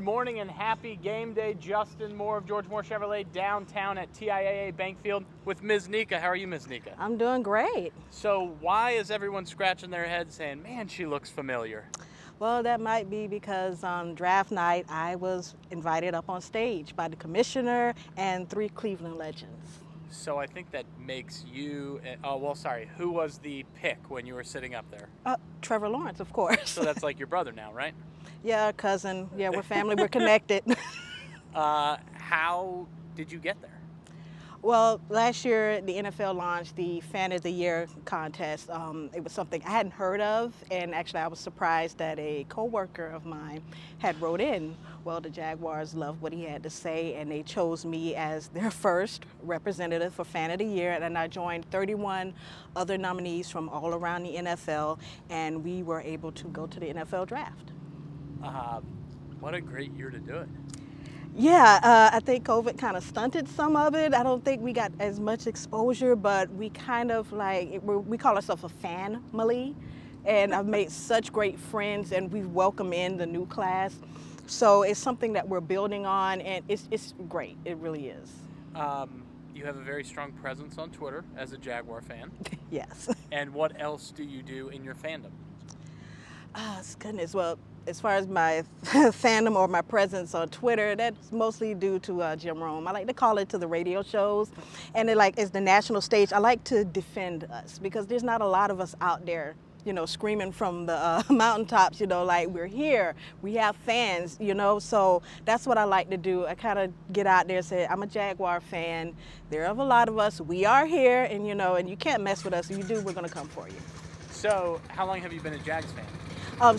morning and happy game day. Justin Moore of George Moore Chevrolet downtown at TIAA Bank Field with Ms. Nika. How are you, Ms. Nika? I'm doing great. So why is everyone scratching their head saying, man, she looks familiar? Well, that might be because on draft night I was invited up on stage by the commissioner and 3 Cleveland legends. So I think that makes you, who was the pick when you were sitting up there? Trevor Lawrence, of course. So that's like your brother now, right? Yeah, cousin. Yeah, we're family. We're connected. How did you get there? Well, last year the NFL launched the Fan of the Year contest. It was something I hadn't heard of, and actually I was surprised that a coworker of mine had wrote in. Well, the Jaguars loved what he had to say, and they chose me as their first representative for Fan of the Year, and I joined 31 other nominees from all around the NFL, and we were able to go to the NFL draft. What a great year to do it. Yeah, I think COVID kind of stunted some of it. I don't think we got as much exposure, but we kind of we call ourselves a family, and I've made such great friends, and we've welcomed in the new class. So it's something that we're building on, and it's great. It really is. You have a very strong presence on Twitter as a Jaguar fan. Yes. And what else do you do in your fandom? Goodness. Well, as far as my fandom or my presence on Twitter, that's mostly due to Jim Rome. I like to call it to the radio shows, and it's the national stage. I like to defend us because there's not a lot of us out there, screaming from the mountaintops, like we're here, we have fans, so that's what I like to do. I kind of get out there and say, I'm a Jaguar fan, there are a lot of us, we are here, and and you can't mess with us. If you do, we're going to come for you. So how long have you been a Jags fan?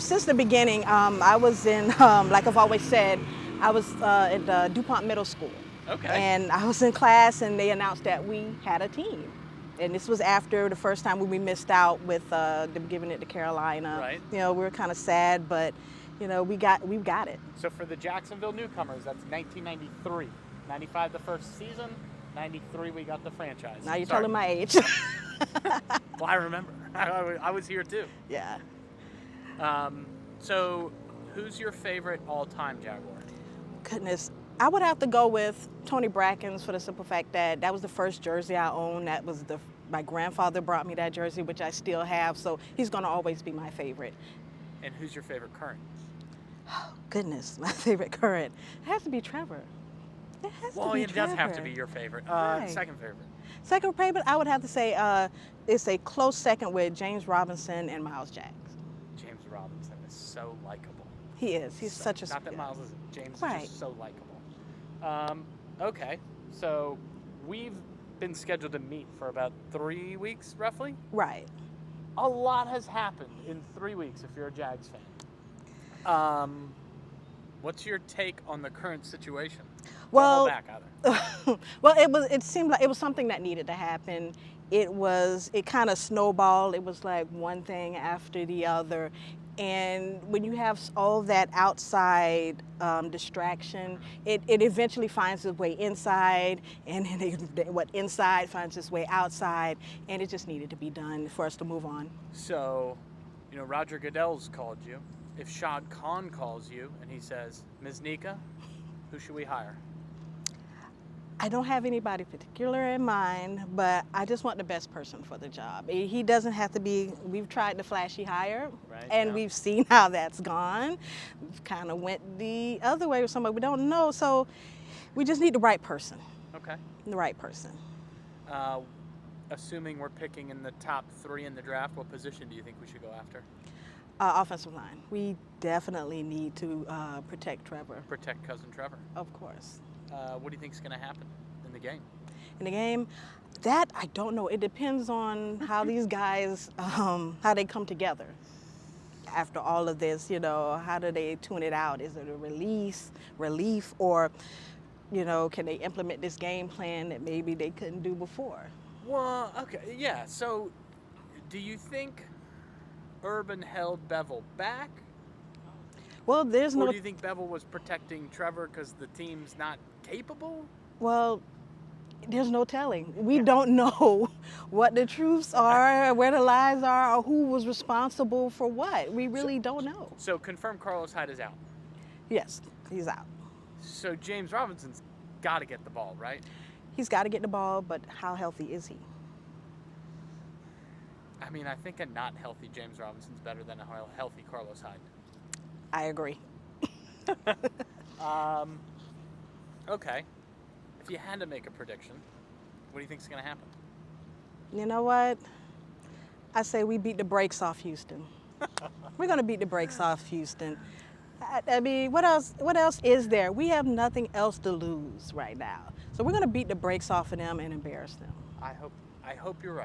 Since the beginning, I was in, like I've always said, I was at DuPont Middle School. Okay. And I was in class, and they announced that we had a team. And this was after the first time when we missed out with them giving it to Carolina. Right. We were kind of sad, but we got it. So for the Jacksonville newcomers, that's 1993. 95 the first season, 93 we got the franchise. Now you're telling my age. Well, I remember. I was here too. Yeah. So who's your favorite all-time Jaguar? Goodness, I would have to go with Tony Brackens for the simple fact that that was the first jersey I owned. That was my grandfather brought me that jersey, which I still have, so he's going to always be my favorite. And who's your favorite current? Oh, goodness, my favorite current. It has to be Trevor. It does have to be your favorite. Right. Second favorite? Second favorite, I would have to say it's a close second with James Robinson and Miles Jags. James Robinson is so likable. He is. He's such a... Not that Miles isn't. James Right. is just so likable. Okay, so we've been scheduled to meet for about 3 weeks, roughly? Right. A lot has happened in 3 weeks if you're a Jags fan. What's your take on the current situation? Well, Don't hold back either. well, it seemed like it was something that needed to happen. It kind of snowballed. It was like one thing after the other. And when you have all that outside distraction, it eventually finds its way inside, and then what inside finds its way outside, and it just needed to be done for us to move on. So, Roger Goodell's called you. If Shad Khan calls you and he says, Ms. Nika, who should we hire? I don't have anybody particular in mind, but I just want the best person for the job. He doesn't have to be, we've tried the flashy hire, Right, and yeah. we've seen how that's gone. We've kind of went the other way with somebody we don't know, so we just need the right person. Okay. The right person. Assuming we're picking in the top 3 in the draft, what position do you think we should go after? Offensive line. We definitely need to protect Trevor. Protect cousin Trevor. Of course. What do you think is going to happen in the game? In the game, that I don't know. It depends on how these guys, how they come together. After all of this, how do they tune it out? Is it a relief, or, can they implement this game plan that maybe they couldn't do before? Well, okay, yeah. So, do you think Urban held Bevel back? Well, there's Or no... do you think Bevel was protecting Trevor because the team's not capable? Well, there's no telling. We don't know what the truths are, where the lies are, or who was responsible for what. We really don't know. So confirm Carlos Hyde is out. Yes. He's out. So James Robinson's got to get the ball, right? He's got to get the ball, but how healthy is he? I mean, I think a not healthy James Robinson's better than a healthy Carlos Hyde. I agree. Okay. If you had to make a prediction, what do you think is going to happen? You know what? I say we beat the brakes off Houston. We're going to beat the brakes off Houston. I mean, what else is there? We have nothing else to lose right now. So we're going to beat the brakes off of them and embarrass them. I hope you're right.